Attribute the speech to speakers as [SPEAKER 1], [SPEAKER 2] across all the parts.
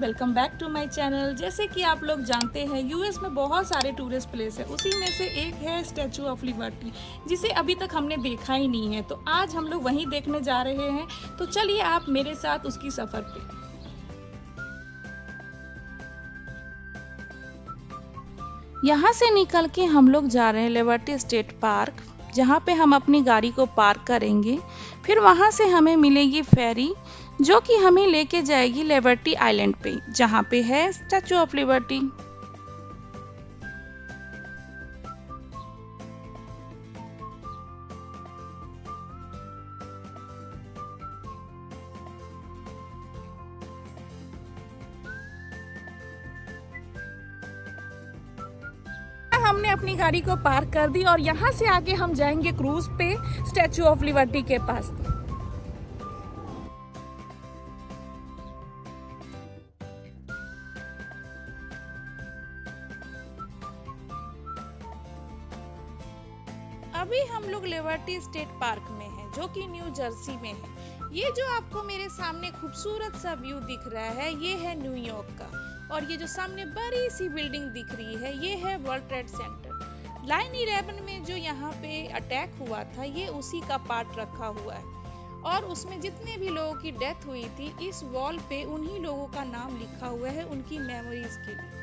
[SPEAKER 1] Welcome back to my channel. जैसे कि आप लोग जानते हैं यूएस में बहुत सारे टूरिस्ट प्लेस है, उसी में से एक है स्टैचू ऑफ लिबर्टी, जिसे अभी तक हमने देखा ही नहीं है। तो आज हम लोग वहीं देखने जा रहे हैं। तो चलिए आप मेरे साथ उसकी सफ़र पे।
[SPEAKER 2] यहाँ से निकल के हम लोग जा रहे हैं लिबर्टी स्टेट पार्क, जहाँ पे हम अपनी गाड़ी को पार्क करेंगे। फिर वहाँ से हमें मिलेगी फेरी, जो कि हमें लेके जाएगी लिबर्टी आइलैंड पे, जहाँ पे है स्टैचू ऑफ लिबर्टी।
[SPEAKER 1] हमने अपनी गाड़ी को पार्क कर दी और यहाँ से आगे हम जाएंगे क्रूज पे स्टैचू ऑफ लिबर्टी के पास।
[SPEAKER 2] अभी हम लोग लिबर्टी स्टेट पार्क में हैं, जो कि न्यू जर्सी में है। ये जो आपको मेरे सामने खूबसूरत सा व्यू दिख रहा है, ये है न्यूयॉर्क का। और ये जो सामने बड़ी सी बिल्डिंग दिख रही है, ये है वर्ल्ड ट्रेड सेंटर। 9/11 में जो यहाँ पे अटैक हुआ था, ये उसी का पार्ट रखा हुआ है। और उसमें जितने भी लोगों की डेथ हुई थी, इस वॉल पे उन्हीं लोगों का नाम लिखा हुआ है, उनकी मेमोरीज के लिए।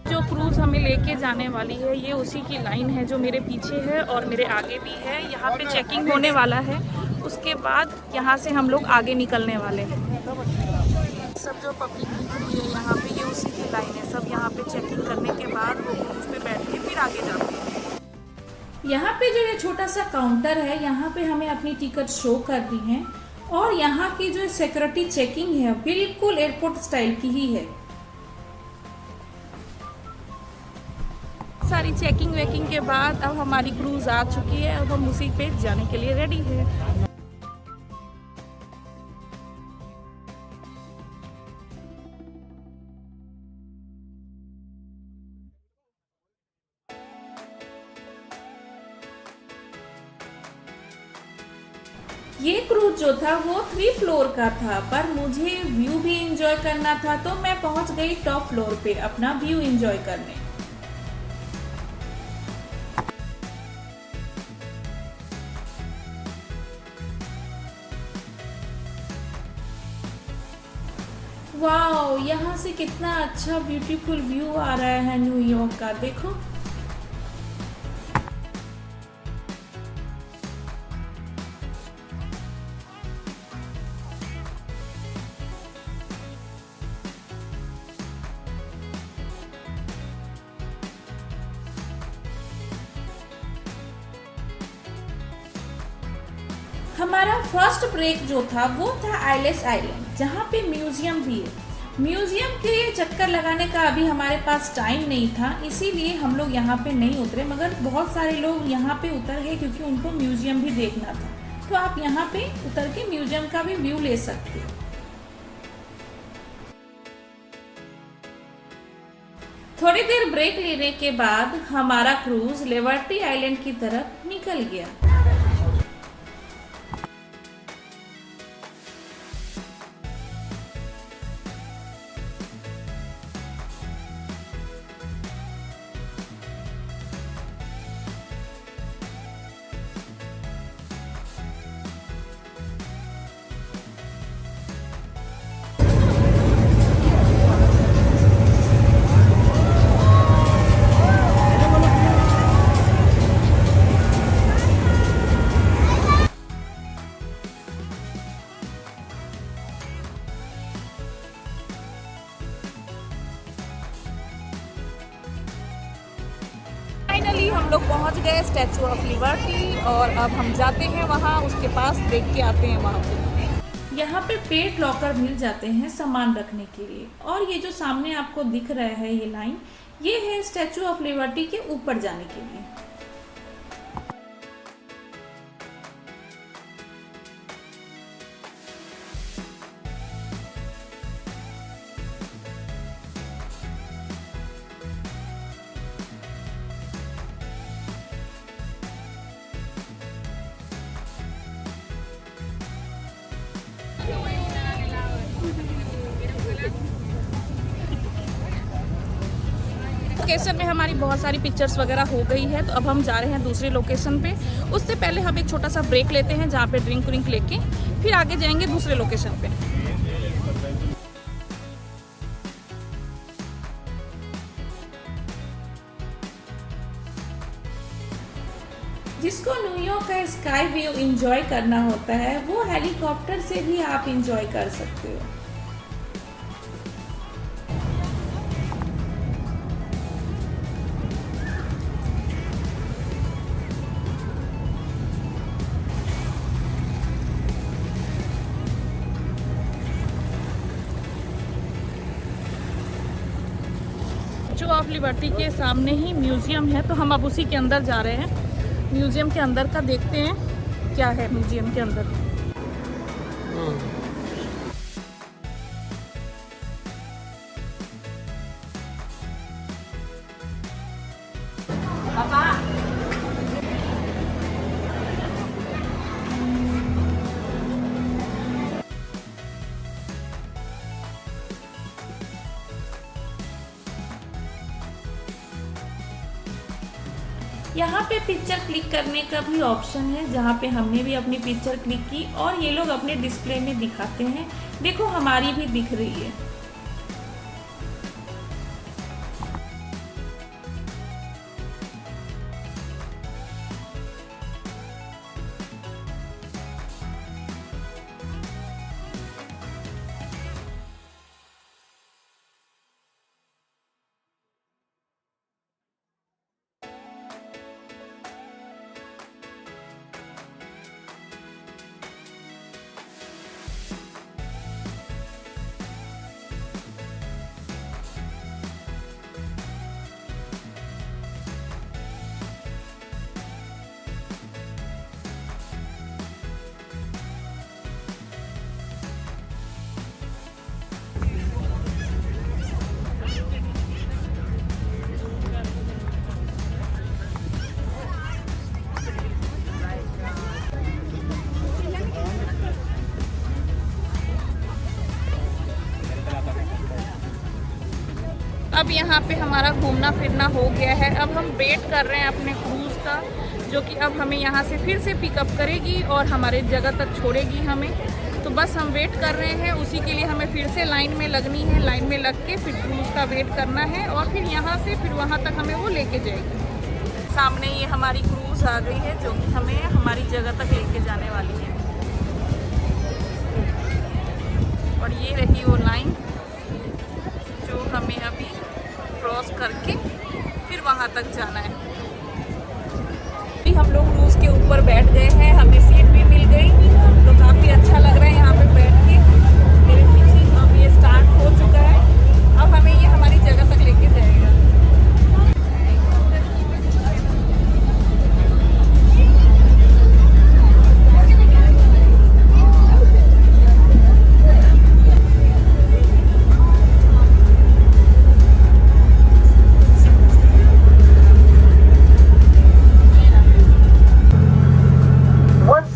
[SPEAKER 1] जो क्रूज हमें लेके जाने वाली है, ये उसी की लाइन है जो मेरे पीछे है और मेरे आगे भी है। यहाँ पे चेकिंग होने वाला है, उसके बाद यहाँ से हम लोग आगे निकलने वाले हैं। सब जो पब्लिक दिख रही है यहाँ पे, ये उसी की लाइन है। सब यहाँ पे चेकिंग करने के बाद वो क्रूज पे बैठ के फिर आगे जाते हैं। यहाँ पे जो ये छोटा सा काउंटर है, यहाँ पे हमें अपनी टिकट शो करनी है। और यहाँ की जो सिक्योरिटी चेकिंग है, बिल्कुल एयरपोर्ट स्टाइल की ही है। सारी चेकिंग वेकिंग के बाद अब हमारी क्रूज आ चुकी है। अब हम उसी पे जाने के लिए रेडी है। ये क्रूज जो था वो 3 फ्लोर का था, पर मुझे व्यू भी एंजॉय करना था, तो मैं पहुंच गई टॉप फ्लोर पे अपना व्यू एंजॉय करने। वाओ, यहाँ से कितना अच्छा ब्यूटीफुल व्यू आ रहा है न्यूयॉर्क का, देखो। हमारा फर्स्ट ब्रेक जो था वो था आइलेस आइलैंड, जहाँ पे म्यूजियम भी है। म्यूजियम के चक्कर लगाने का अभी हमारे पास टाइम नहीं था, इसीलिए हम लोग यहाँ पे नहीं उतरे। मगर बहुत सारे लोग यहाँ पे उतर गए क्योंकि उनको म्यूजियम भी देखना था। तो आप यहाँ पे उतर के म्यूजियम का भी व्यू ले सकते हो। थोड़ी देर ब्रेक लेने के बाद हमारा क्रूज लिबर्टी आइलैंड की तरफ निकल गया। पहुंच गए स्टैचू ऑफ लिबर्टी और अब हम जाते हैं वहां, उसके पास देख के आते हैं वहां पे। यहाँ पे पेट लॉकर मिल जाते हैं सामान रखने के लिए। और ये जो सामने आपको दिख रहा है ये लाइन, ये है स्टैचू ऑफ लिबर्टी के ऊपर जाने के लिए। लोकेशन में हमारी बहुत सारी पिक्चर्स वगैरह हो गई है, तो अब हम जा रहे हैं दूसरे लोकेशन पे। उससे पहले हम एक छोटा सा ब्रेक लेते हैं जहाँ पे ड्रिंक व्रिंक लेके फिर आगे जाएंगे दूसरे लोकेशन पे। जिसको न्यूयॉर्क का स्काई व्यू एंजॉय करना होता है वो हेलीकॉप्टर से भी आप एंजॉय कर सकते हो। स्टैचू ऑफ लिबर्टी के सामने ही म्यूजियम है, तो हम अब उसी के अंदर जा रहे हैं। म्यूजियम के अंदर का देखते हैं क्या है म्यूजियम के अंदर। यहाँ पे पिक्चर क्लिक करने का भी ऑप्शन है, जहाँ पे हमने भी अपनी पिक्चर क्लिक की और ये लोग अपने डिस्प्ले में दिखाते हैं। देखो हमारी भी दिख रही है। अब यहाँ पे हमारा घूमना फिरना हो गया है। अब हम वेट कर रहे हैं अपने क्रूज़ का, जो कि अब हमें यहाँ से फिर से पिकअप करेगी और हमारे जगह तक छोड़ेगी हमें। तो बस हम वेट कर रहे हैं, उसी के लिए हमें फिर से लाइन में लगनी है। लाइन में लग के फिर क्रूज़ का वेट करना है और फिर यहाँ से फिर वहाँ तक हमें वो लेके जाएगी। सामने ये हमारी क्रूज़ आ गई है, जो कि हमें हमारी जगह तक लेके जाने वाली है। और ये रही वो लाइन जो हमें अभी क्रॉस करके फिर वहाँ तक जाना है। हम लोग क्रूज़ के ऊपर बैठ गए हैं, हमें सीट भी मिल गई, तो काफ़ी अच्छा लग रहा है यहाँ पे बैठ के। मेरे पीछे अब ये स्टार्ट हो चुका है, अब हमें ये हमारी जगह तक लेके जाएगा।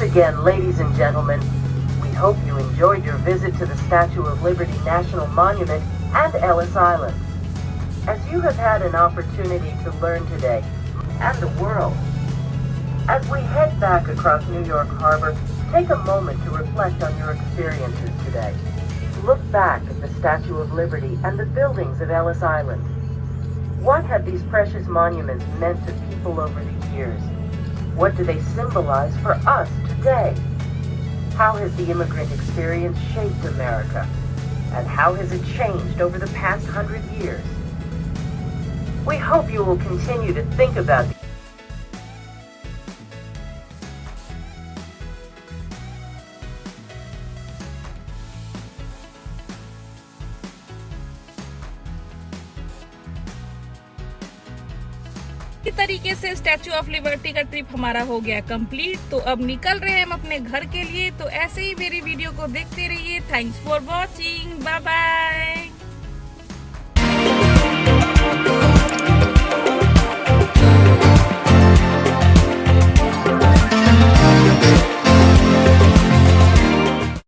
[SPEAKER 3] Again, ladies and gentlemen, we hope you enjoyed your visit to the Statue of Liberty National Monument and Ellis Island. As you have had an opportunity to learn today, and the world, as we head back across New York Harbor, take a moment to reflect on your experiences today. Look back at the Statue of Liberty and the buildings of Ellis Island. What have these precious monuments meant to people over the years? What do they symbolize for us today? How has the immigrant experience shaped America? And how has it changed over the past 100 years? We hope you will continue to think about
[SPEAKER 1] इस तरीके से statue of liberty का trip हमारा हो गया complete. तो अब निकल रहे हैं हम अपने घर के लिए। तो ऐसे ही मेरी वीडियो को देखते रहिए। Thanks for watching, bye bye.